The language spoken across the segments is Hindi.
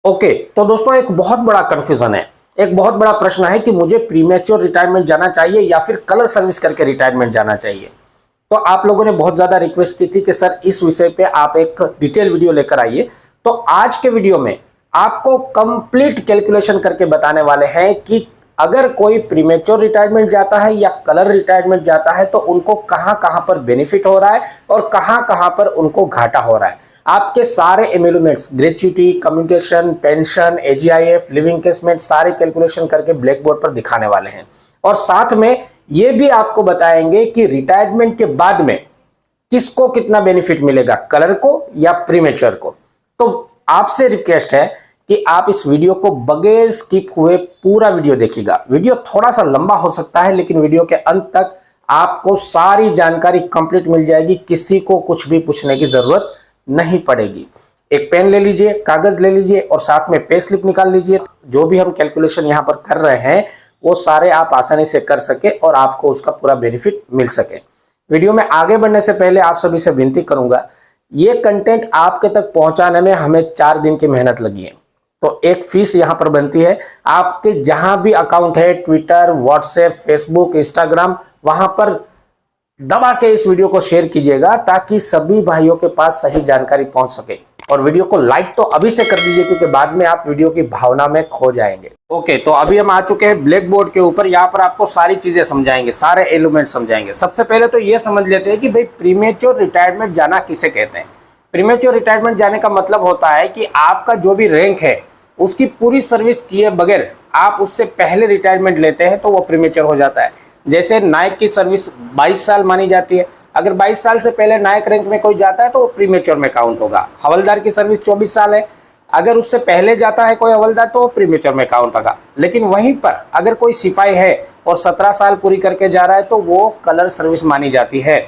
ओके, तो दोस्तों एक बहुत बड़ा कंफ्यूजन है, एक बहुत बड़ा प्रश्न है कि मुझे प्रीमेच्योर रिटायरमेंट जाना चाहिए या फिर कलर सर्विस करके रिटायरमेंट जाना चाहिए। तो आप लोगों ने बहुत ज्यादा रिक्वेस्ट की थी कि सर इस विषय पे आप एक डिटेल वीडियो लेकर आइए। तो आज के वीडियो में आपको कंप्लीट कैलकुलेशन करके बताने वाले हैं कि अगर कोई प्रीमेच्योर रिटायरमेंट जाता है या कलर रिटायरमेंट जाता है तो उनको कहां कहां पर बेनिफिट हो रहा है और कहां कहां पर उनको घाटा हो रहा है। आपके सारे एम्यूलमेंट्स, ग्रेच्युटी, कम्युटेशन, पेंशन, एजीआईएफ, लिविंग इंकेसमेंट सारे कैलकुलेशन करके ब्लैक बोर्ड पर दिखाने वाले हैं और साथ में यह भी आपको बताएंगे कि रिटायरमेंट के बाद में किसको कितना बेनिफिट मिलेगा, कलर को या प्रीमेच्योर को। तो आपसे रिक्वेस्ट है कि आप इस वीडियो को बगैर स्किप हुए पूरा वीडियो देखिएगा। वीडियो थोड़ा सा लंबा हो सकता है लेकिन वीडियो के अंत तक आपको सारी जानकारी कंप्लीट मिल जाएगी, किसी को कुछ भी पूछने की जरूरत नहीं पड़ेगी। एक पेन ले लीजिए, कागज ले लीजिए और साथ में पे स्लिप निकाल लीजिए। जो भी हम कैलकुलेशन यहां पर कर रहे हैं वो सारे आप आसानी से कर सके और आपको उसका पूरा बेनिफिट मिल सके। वीडियो में आगे बढ़ने से पहले आप सभी से विनती करूंगा, ये कंटेंट आपके तक पहुंचाने में हमें 4 दिन की मेहनत लगी है, तो एक फीस यहां पर बनती है। आपके जहां भी अकाउंट है, ट्विटर, व्हाट्सएप, फेसबुक, इंस्टाग्राम, वहां पर दबा के इस वीडियो को शेयर कीजिएगा ताकि सभी भाइयों के पास सही जानकारी पहुंच सके। और वीडियो को लाइक तो अभी से कर दीजिए क्योंकि बाद में आप वीडियो की भावना में खो जाएंगे। ओके, तो अभी हम आ चुके हैं ब्लैक बोर्ड के ऊपर। यहाँ पर आपको सारी चीजें समझाएंगे, सारे एलिमेंट समझाएंगे। सबसे पहले तो ये समझ लेते हैं कि भाई प्रीमेच्योर रिटायरमेंट जाना किसे कहते हैं। प्रीमेच्योर रिटायरमेंट जाने का मतलब होता है कि आपका जो भी रैंक है उसकी पूरी सर्विस किए बगैर आप उससे पहले रिटायरमेंट लेते हैं तो वो प्रीमेच्योर हो जाता है। जैसे नायक की सर्विस 22 साल मानी जाती है, अगर 22 साल से पहले नायक रैंक में कोई जाता है तो वो प्रीमेच्योर में काउंट होगा। हवलदार की सर्विस 24 साल है, अगर उससे पहले जाता है कोई हवलदार तो वो प्रीमेच्योर में काउंट होगा। लेकिन वहीं पर अगर कोई सिपाही है और 17 साल पूरी करके जा रहा है तो वो कलर सर्विस मानी जाती है।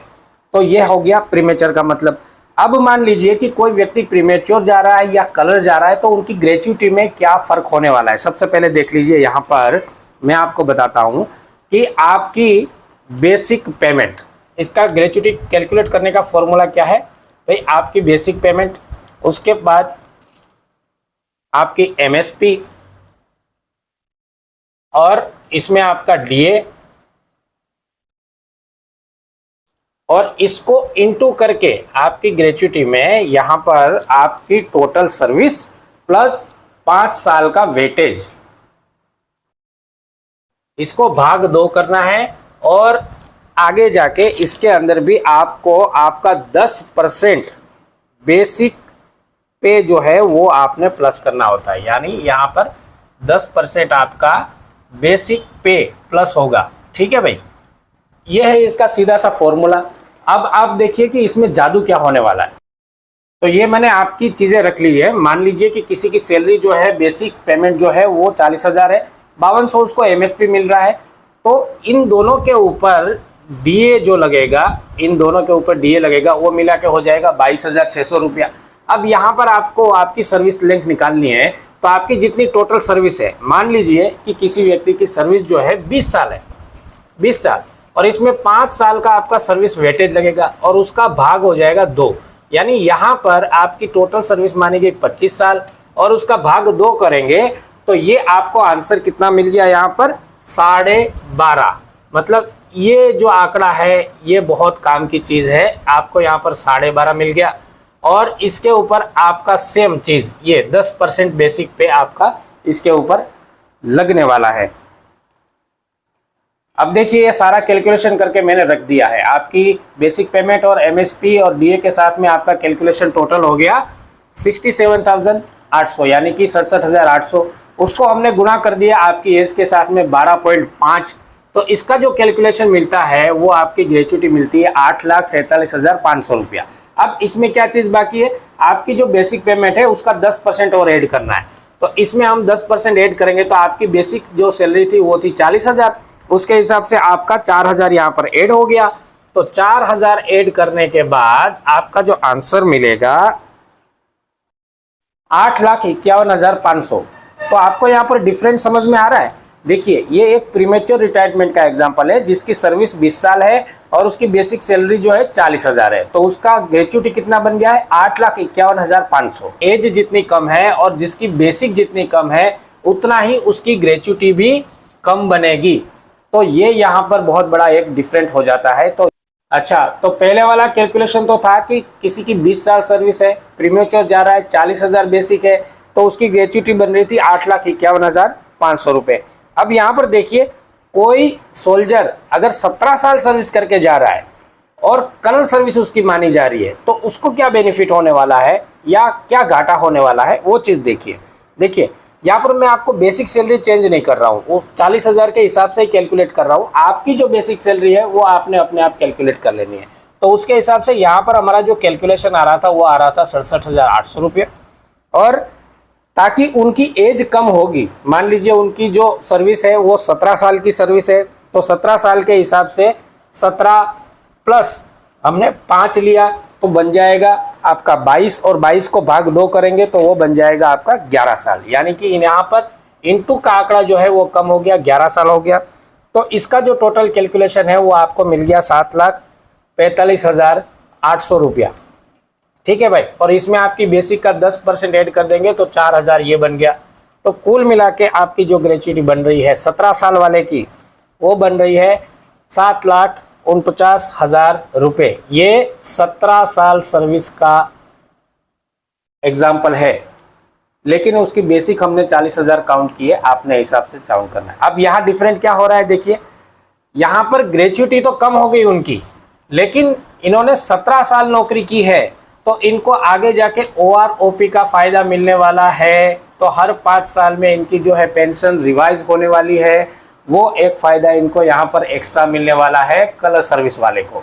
तो ये हो गया प्रीमेच्योर का मतलब। अब मान लीजिए कि कोई व्यक्ति प्रीमेच्योर जा रहा है या कलर जा रहा है तो उनकी ग्रेच्युटी में क्या फर्क होने वाला है। सबसे पहले देख लीजिए, यहां पर मैं आपको बताता हूं कि आपकी बेसिक पेमेंट, इसका ग्रेच्युटी कैलकुलेट करने का फॉर्मूला क्या है भाई। आपकी बेसिक पेमेंट, उसके बाद आपकी एमएसपी और इसमें आपका डीए और इसको इनटू करके आपकी ग्रेच्युटी में यहां पर आपकी टोटल सर्विस प्लस 5 साल का वेटेज, इसको भाग 2 करना है और आगे जाके इसके अंदर भी आपको आपका 10% बेसिक पे जो है वो आपने प्लस करना होता है। यानी यहां पर 10% आपका बेसिक पे प्लस होगा। ठीक है भाई, ये है इसका सीधा सा फॉर्मूला। अब आप देखिए कि इसमें जादू क्या होने वाला है। तो ये मैंने आपकी चीजें रख ली है। मान लीजिए कि किसी की सैलरी जो है, बेसिक पेमेंट जो है वो 40,000 है, 5200 उसको एमएसपी मिल रहा है। तो इन दोनों के ऊपर डीए जो लगेगा, इन दोनों के ऊपर डीए लगेगा, वो मिला के हो जाएगा 22,600 रुपया। अब यहाँ पर आपको आपकी सर्विस लेंथ निकालनी है तो आपकी जितनी टोटल सर्विस है, मान लीजिए कि किसी व्यक्ति की सर्विस जो है 20 साल है, 20 साल, और इसमें 5 साल का आपका सर्विस वेटेज लगेगा और उसका भाग हो जाएगा 2। यानी यहां पर आपकी टोटल सर्विस मानी गई 25 साल और उसका भाग 2 करेंगे तो ये आपको आंसर कितना मिल गया, यहां पर 12.5। मतलब ये जो आंकड़ा है ये बहुत काम की चीज है। आपको यहां पर 12.5 मिल गया और इसके ऊपर आपका सेम चीज, ये 10% बेसिक पे आपका इसके ऊपर लगने वाला है। अब देखिए ये सारा कैलकुलेशन करके मैंने रख दिया है। आपकी बेसिक पेमेंट और एमएसपी और डीए के साथ में आपका कैलकुलेशन टोटल हो गया 67,800 यानी कि 67,800। उसको हमने गुणा कर दिया आपकी एज के साथ में 12.5। तो इसका जो कैलकुलेशन मिलता है वो आपकी ग्रेच्युटी मिलती है 8,47,500 रुपया। अब इसमें क्या चीज बाकी है, आपकी जो बेसिक पेमेंट है उसका 10% और ऐड करना है। तो इसमें हम 10% ऐड करेंगे तो आपकी बेसिक जो सैलरी थी वो थी 40,000, उसके हिसाब से आपका 4,000 यहाँ पर ऐड हो गया। तो 4,000 ऐड करने के बाद आपका जो आंसर मिलेगा 8,51,500। तो आपको यहाँ पर डिफरेंस समझ में आ रहा है देखिए ये एक प्रीमेच्योर रिटायरमेंट का एग्जांपल है जिसकी सर्विस 20 साल है और उसकी बेसिक सैलरी जो है 40,000 है, तो उसका ग्रेच्युटी कितना बन गया है 8,51,500। एज जितनी कम है और जिसकी बेसिक जितनी कम है उतना ही उसकी ग्रेच्युटी भी कम बनेगी। तो ये यहाँ पर बहुत बड़ा एक डिफरेंट हो जाता है। तो अच्छा, तो पहले वाला कैलकुलेशन तो था कि किसी की 20 साल सर्विस है, प्रीमेच्योर जा रहा है, 40,000 बेसिक है, तो उसकी ग्रेच्युटी बन रही थी 8,51,500 रुपए। अब यहाँ पर देखिए कोई सोल्जर अगर 17 साल सर्विस करके जा रहा है और करंट सर्विस उसकी मानी जा रही है तो उसको क्या बेनिफिट होने वाला है या क्या घाटा होने वाला है वो चीज देखिए। देखिए यहाँ पर मैं आपको बेसिक सैलरी चेंज नहीं कर रहा हूँ, वो 40,000 के हिसाब से ही कैलकुलेट कर रहा हूँ। आपकी जो बेसिक सैलरी है वो आपने अपने आप कैलकुलेट कर लेनी है। तो उसके हिसाब से यहाँ पर हमारा जो कैलकुलेशन आ रहा था वो आ रहा था 67,800 रुपये। और ताकि उनकी एज कम होगी, मान लीजिए उनकी जो सर्विस है वो 17 साल की सर्विस है, तो 17 साल के हिसाब से 17 प्लस हमने 5 लिया तो बन जाएगा आपका 22, और 22 को भाग 2 करेंगे तो वो बन जाएगा आपका 11 साल। यानी कि यहाँ पर इनटू का आंकड़ा जो है वो कम हो गया, 11 साल हो गया। तो इसका जो टोटल कैलकुलेशन है वो आपको मिल गया 7,45,800 रुपया। ठीक है भाई, और इसमें आपकी बेसिक का 10% ऐड कर देंगे तो 4,000 ये बन गया। तो कुल मिला के आपकी जो ग्रेच्युटी बन रही है 17 साल वाले की वो बन रही है 7,49,000 रुपए। ये 17 साल सर्विस का एग्जाम्पल है, लेकिन उसकी बेसिक हमने 40,000 काउंट की है, आपने हिसाब से काउंट करना है। अब यहाँ डिफरेंट क्या हो रहा है देखिए, यहाँ पर ग्रेच्युटी तो कम हो गई उनकी, लेकिन इन्होंने 17 साल नौकरी की है तो इनको आगे जाके OROP का फायदा मिलने वाला है। तो हर 5 साल में इनकी जो है पेंशन रिवाइज होने वाली है, वो एक फायदा इनको यहाँ पर एक्स्ट्रा मिलने वाला है कलर सर्विस वाले को।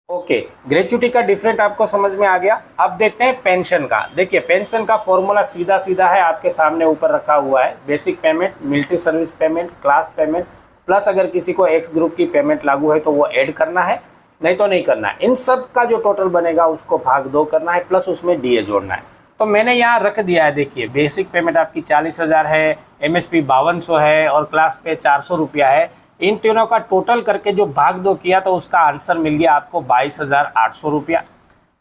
ओके, ग्रेच्युटी का डिफरेंट आपको समझ में आ गया। अब देखते हैं पेंशन का। देखिए पेंशन का फॉर्मूला सीधा सीधा है, आपके सामने ऊपर रखा हुआ है। Basic payment, military service payment, class payment, plus अगर किसी को एक्स ग्रुप की पेमेंट लागू है तो वो ऐड करना है, नहीं तो नहीं करना है। इन सब का जो टोटल बनेगा उसको भाग 2 करना है, प्लस उसमें DA जोड़ना है। तो मैंने यहाँ रख दिया है, देखिए बेसिक पेमेंट आपकी 40,000 है, MSP 5200 है और क्लास पे 400 रुपया है। इन तीनों का टोटल करके जो भाग 2 किया तो उसका आंसर मिल गया आपको 22,800 रुपया।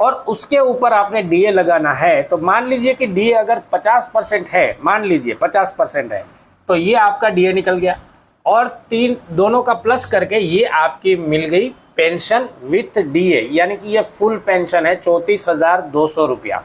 और उसके ऊपर आपने DA लगाना है। तो मान लीजिए कि DA अगर 50% है, मान लीजिए 50% है, तो ये आपका DA निकल गया और दोनों का प्लस करके ये आपकी मिल गई पेंशन विथ DA, यानी कि ये फुल पेंशन है 34,200 रुपया।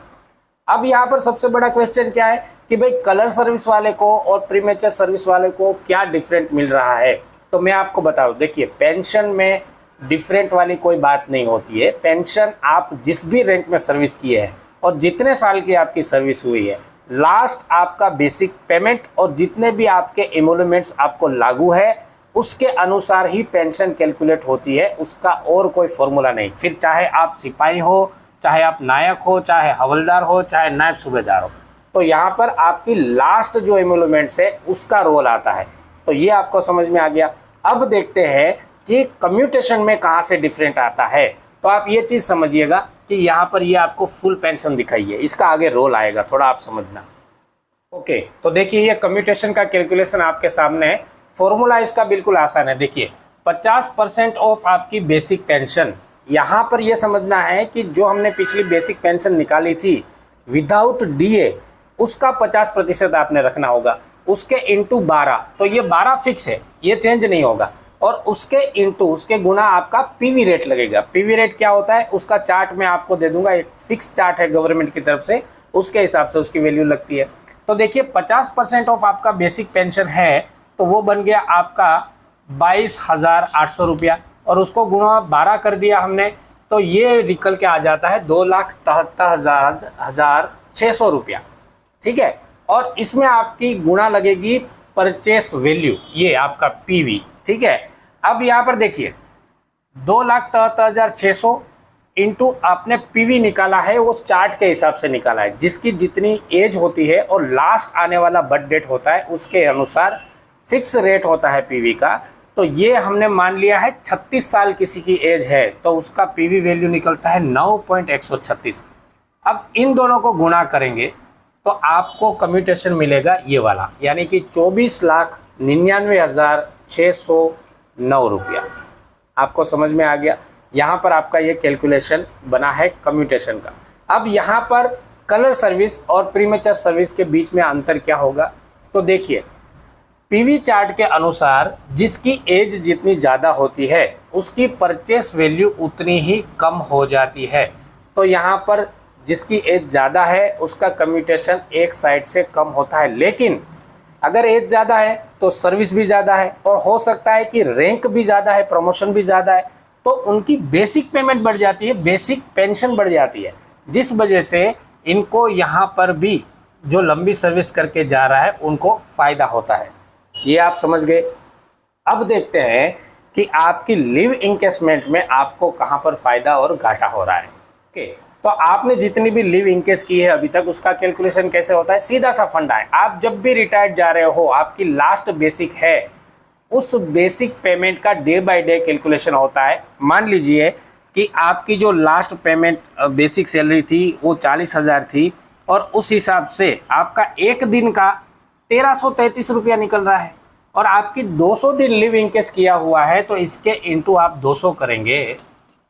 अब यहाँ पर सबसे बड़ा क्वेश्चन क्या है कि भाई कलर सर्विस वाले को और प्रीमेच्योर सर्विस वाले को क्या डिफरेंट मिल रहा है। तो मैं आपको बताऊं, देखिए पेंशन में डिफरेंट वाली कोई बात नहीं होती है। पेंशन आप जिस भी रैंक में सर्विस किए हैं और जितने साल की आपकी सर्विस हुई है, लास्ट आपका बेसिक पेमेंट और जितने भी आपके एमोलमेंट्स आपको लागू है उसके अनुसार ही पेंशन कैलकुलेट होती है, उसका और कोई फॉर्मूला नहीं। फिर चाहे आप सिपाही हो, चाहे आप नायक हो, चाहे हवलदार हो, चाहे नायब सूबेदार हो, तो यहाँ पर आपकी लास्ट जो एमोलमेंट्स है उसका रोल आता है। तो ये आपको समझ में आ गया। अब देखते हैं कि कम्यूटेशन में कहाँ से डिफरेंट आता है। तो आप ये चीज़ समझिएगा कि यहाँ पर ये आपको फुल पेंशन दिखाई है, इसका आगे रोल आएगा, थोड़ा आप समझना। ओके, तो देखिए ये कम्यूटेशन का कैलकुलेशन आपके सामने है। फॉर्मूला इसका बिल्कुल आसान है। देखिए 50% ऑफ आपकी बेसिक पेंशन, यहाँ पर यह समझना है कि जो हमने पिछली बेसिक पेंशन निकाली थी विदाउट DA, उसका 50% आपने रखना होगा, उसके इंटू 12, तो ये 12 फिक्स है, ये चेंज नहीं होगा। और उसके इंटू उसके गुना आपका PV रेट लगेगा। PV रेट क्या होता है उसका चार्ट मैं आपको दे दूंगा, एक फिक्स चार्ट है गवर्नमेंट की तरफ से, उसके हिसाब से उसकी वैल्यू लगती है। तो देखिए 50% ऑफ आपका बेसिक पेंशन है तो वो बन गया आपका 22,800 रुपया, और उसको गुणा 12 कर दिया हमने तो ये निकल के आ जाता है 2,73,600 रुपया। ठीक है, और इसमें आपकी गुणा लगेगी परचेस वैल्यू, ये आपका PV। ठीक है, अब यहाँ पर देखिए 2,73,600 इंटू आपने PV निकाला है, वो चार्ट के हिसाब से निकाला है, जिसकी जितनी एज होती है और लास्ट आने वाला बर्थ डेट होता है उसके अनुसार फिक्स रेट होता है PV का। तो ये हमने मान लिया है 36 साल किसी की एज है तो उसका PV वैल्यू निकलता है 9.136। अब इन दोनों को गुणा करेंगे तो आपको कम्यूटेशन मिलेगा ये वाला, यानी कि 99,609 रुपया। आपको समझ में आ गया। यहाँ पर आपका ये कैलकुलेशन बना है कम्यूटेशन का। अब यहाँ पर कलर सर्विस और प्रीमेचर सर्विस के बीच में अंतर क्या होगा, तो देखिए पीवी चार्ट के अनुसार जिसकी एज जितनी ज़्यादा होती है उसकी परचेस वैल्यू उतनी ही कम हो जाती है। तो यहाँ पर जिसकी एज ज़्यादा है उसका कम्यूटेशन एक साइड से कम होता है, लेकिन अगर एज ज़्यादा है तो सर्विस भी ज़्यादा है और हो सकता है कि रैंक भी ज़्यादा है, प्रमोशन भी ज़्यादा है, तो उनकी बेसिक पेमेंट बढ़ जाती है, बेसिक पेंशन बढ़ जाती है, जिस वजह से इनको यहाँ पर भी जो लंबी सर्विस करके जा रहा है उनको फ़ायदा होता है। ये आप समझ गए। अब देखते हैं कि आपकी लिव इंकेसमेंट में आपको कहाँ पर फ़ायदा और घाटा हो रहा है। ओके, तो आपने जितनी भी लिव इंकेस की है अभी तक उसका कैलकुलेशन कैसे होता है, सीधा सा फंडा है। आप जब भी रिटायर्ड जा रहे हो, आपकी लास्ट बेसिक है, उस बेसिक पेमेंट का डे बाय डे कैलकुलेशन होता है। मान लीजिए कि आपकी जो लास्ट पेमेंट बेसिक सैलरी थी वो 40,000 थी और उस हिसाब से आपका एक दिन का 1333 रुपया निकल रहा है और आपकी 200 दिन लिव इंकेस किया हुआ है, तो इसके इंटू आप 200 करेंगे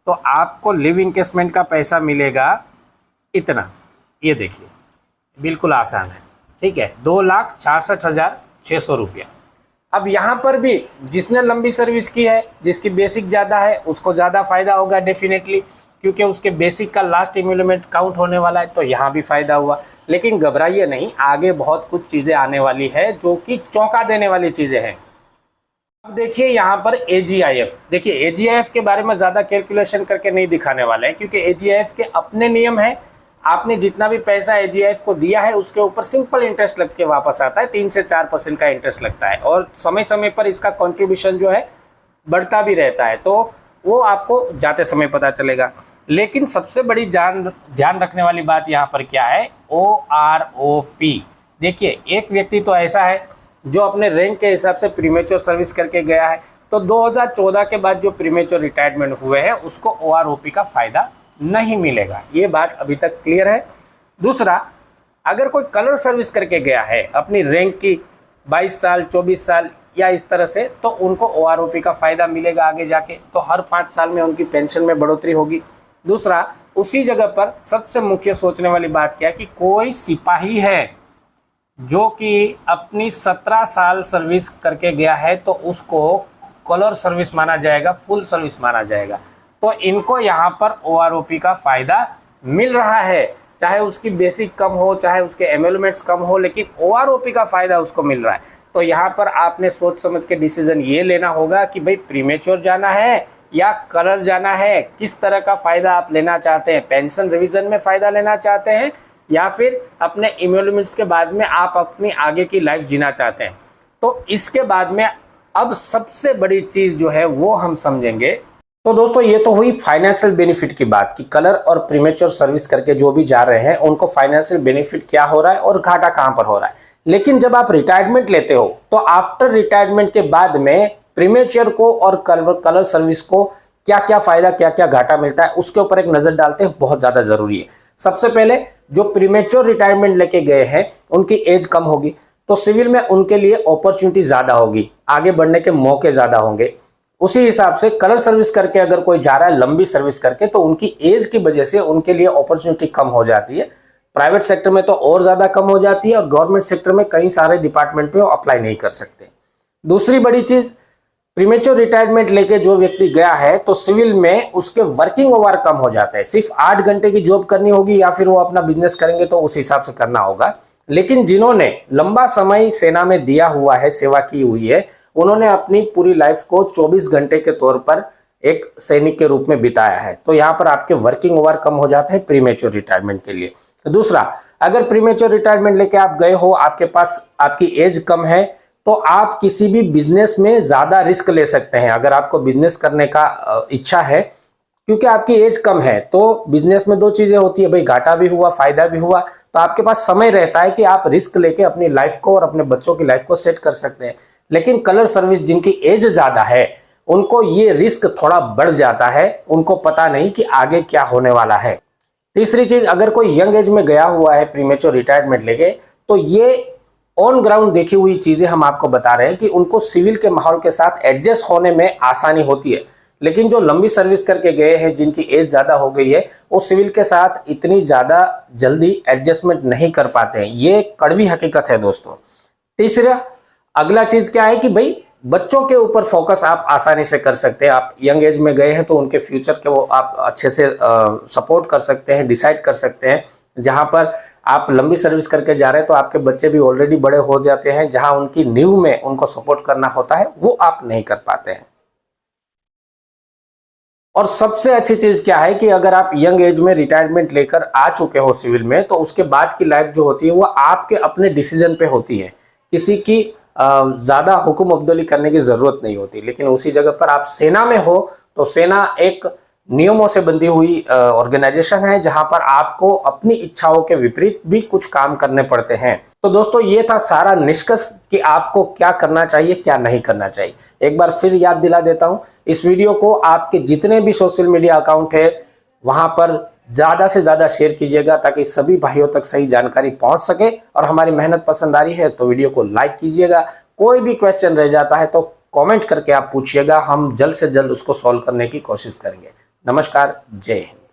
तो आपको लिव इंकेसमेंट का पैसा मिलेगा इतना। ये देखिए बिल्कुल आसान है, ठीक है, 2,66,600 रुपया। अब यहाँ पर भी जिसने लंबी सर्विस की है, जिसकी बेसिक ज़्यादा है, उसको ज़्यादा फ़ायदा होगा डेफिनेटली, क्योंकि उसके बेसिक का लास्ट इम्यूलमेंट काउंट होने वाला है, तो यहाँ भी फ़ायदा हुआ। लेकिन घबराइए नहीं, आगे बहुत कुछ चीज़ें आने वाली है जो कि चौंका देने वाली चीज़ें हैं। अब देखिए यहाँ पर AGIF, देखिए AGIF के बारे में ज़्यादा कैलकुलेशन करके नहीं दिखाने वाले हैं, क्योंकि AGIF के अपने नियम है। आपने जितना भी पैसा AGIF को दिया है उसके ऊपर सिंपल इंटरेस्ट लग के वापस आता है, 3 से 4% का इंटरेस्ट लगता है और समय समय पर इसका कंट्रीब्यूशन जो है बढ़ता भी रहता है, तो वो आपको जाते समय पता चलेगा। लेकिन सबसे बड़ी ध्यान रखने वाली बात यहाँ पर क्या है, OROP। देखिए एक व्यक्ति तो ऐसा है जो अपने रैंक के हिसाब से प्रीमेच्योर सर्विस करके गया है, तो 2014 के बाद जो प्रीमेच्योर रिटायरमेंट हुए हैं उसको OROP का फ़ायदा नहीं मिलेगा। ये बात अभी तक क्लियर है। दूसरा, अगर कोई कलर सर्विस करके गया है अपनी रैंक की 22 साल 24 साल या इस तरह से, तो उनको OROP का फ़ायदा मिलेगा आगे जाके, तो हर 5 साल में उनकी पेंशन में बढ़ोतरी होगी। दूसरा, उसी जगह पर सबसे मुख्य सोचने वाली बात क्या है कि कोई सिपाही है जो कि अपनी 17 साल सर्विस करके गया है, तो उसको कलर सर्विस माना जाएगा, फुल सर्विस माना जाएगा, तो इनको यहाँ पर OROP का फ़ायदा मिल रहा है। चाहे उसकी बेसिक कम हो, चाहे उसके एमोलमेंट्स कम हो, लेकिन OROP का फ़ायदा उसको मिल रहा है। तो यहाँ पर आपने सोच समझ के डिसीजन ये लेना होगा कि भाई प्रीमेच्योर जाना है या कलर जाना है, किस तरह का फ़ायदा आप लेना चाहते हैं। पेंशन रिवीजन में फ़ायदा लेना चाहते हैं या फिर अपने इम्यूलमेंट्स के बाद में आप अपनी आगे की लाइफ जीना चाहते हैं। तो इसके बाद में अब सबसे बड़ी चीज़ जो है वो हम समझेंगे। तो दोस्तों ये तो हुई फाइनेंशियल बेनिफिट की बात कि कलर और प्रीमेच्योर सर्विस करके जो भी जा रहे हैं उनको फाइनेंशियल बेनिफिट क्या हो रहा है और घाटा कहां पर हो रहा है। लेकिन जब आप रिटायरमेंट लेते हो तो आफ्टर रिटायरमेंट के बाद में प्रीमेच्योर को और कलर सर्विस को क्या क्या फायदा क्या क्या घाटा मिलता है उसके ऊपर एक नजर डालते हैं, बहुत ज्यादा जरूरी है। सबसे पहले जो प्रीमेच्योर रिटायरमेंट लेके गए हैं उनकी एज कम होगी, तो सिविल में उनके लिए अपॉर्चुनिटी ज्यादा होगी, आगे बढ़ने के मौके ज्यादा होंगे। उसी हिसाब से कलर सर्विस करके अगर कोई जा रहा है लंबी सर्विस करके, तो उनकी एज की वजह से उनके लिए अपॉर्चुनिटी कम हो जाती है। प्राइवेट सेक्टर में तो और ज्यादा कम हो जाती है और गवर्नमेंट सेक्टर में कई सारे डिपार्टमेंट में वो अप्लाई नहीं कर सकते। दूसरी बड़ी चीज, प्रीमेच्योर रिटायरमेंट लेके जो व्यक्ति गया है तो सिविल में उसके वर्किंग ओवर कम हो जाता है, सिर्फ 8 घंटे की जॉब करनी होगी या फिर वो अपना बिजनेस करेंगे तो उस हिसाब से करना होगा। लेकिन जिन्होंने लंबा समय सेना में दिया हुआ है, सेवा की हुई है, उन्होंने अपनी पूरी लाइफ को 24 घंटे के तौर पर एक सैनिक के रूप में बिताया है, तो यहाँ पर आपके वर्किंग ओवर कम हो जाते हैं प्रीमेच्योर रिटायरमेंट के लिए। दूसरा, अगर प्रीमेच्योर रिटायरमेंट लेके आप गए हो, आपके पास आपकी एज कम है, तो आप किसी भी बिजनेस में ज्यादा रिस्क ले सकते हैं। अगर आपको बिजनेस करने का इच्छा है, क्योंकि आपकी एज कम है, तो बिजनेस में दो चीजें होती है भाई, घाटा भी हुआ फायदा भी हुआ, तो आपके पास समय रहता है कि आप रिस्क लेके अपनी लाइफ को और अपने बच्चों की लाइफ को सेट कर सकते हैं। लेकिन कलर सर्विस जिनकी एज ज्यादा है उनको ये रिस्क थोड़ा बढ़ जाता है, उनको पता नहीं कि आगे क्या होने वाला है। तीसरी चीज, अगर कोई यंग एज में गया हुआ है प्रीमेच्योर रिटायरमेंट लेके, तो ये ऑन ग्राउंड देखी हुई चीजें हम आपको बता रहे हैं कि उनको सिविल के माहौल के साथ एडजस्ट होने में आसानी होती है। लेकिन जो लंबी सर्विस करके गए हैं, जिनकी एज ज्यादा हो गई है, वो सिविल के साथ इतनी ज्यादा जल्दी एडजस्टमेंट नहीं कर पाते हैं। ये कड़वी हकीकत है दोस्तों। तीसरा अगला चीज क्या है कि भाई बच्चों के ऊपर फोकस आप आसानी से कर सकते हैं। आप यंग एज में गए हैं तो उनके फ्यूचर के वो आप अच्छे से सपोर्ट कर सकते हैं, डिसाइड कर सकते हैं। जहां पर आप लंबी सर्विस करके जा रहे हैं तो आपके बच्चे भी ऑलरेडी बड़े हो जाते हैं, जहां उनकी नींव में उनको सपोर्ट करना होता है वो आप नहीं कर पाते हैं। और सबसे अच्छी चीज क्या है कि अगर आप यंग एज में रिटायरमेंट लेकर आ चुके हो सिविल में, तो उसके बाद की लाइफ जो होती है वो आपके अपने डिसीजन पे होती है। किसी की ज्यादा हुक्म अब्दुली करने की जरूरत नहीं होती। लेकिन उसी जगह पर आप सेना में हो तो सेना एक नियमों से बंधी हुई ऑर्गेनाइजेशन है, जहां पर आपको अपनी इच्छाओं के विपरीत भी कुछ काम करने पड़ते हैं। तो दोस्तों ये था सारा निष्कर्ष कि आपको क्या करना चाहिए, क्या नहीं करना चाहिए। एक बार फिर याद दिला देता हूं, इस वीडियो को आपके जितने भी सोशल मीडिया अकाउंट है वहां पर ज्यादा से ज्यादा शेयर कीजिएगा, ताकि सभी भाइयों तक सही जानकारी पहुंच सके। और हमारी मेहनत पसंद आ रही है तो वीडियो को लाइक कीजिएगा। कोई भी क्वेश्चन रह जाता है तो कमेंट करके आप पूछिएगा, हम जल्द से जल्द उसको सॉल्व करने की कोशिश करेंगे। नमस्कार, जय हिंद।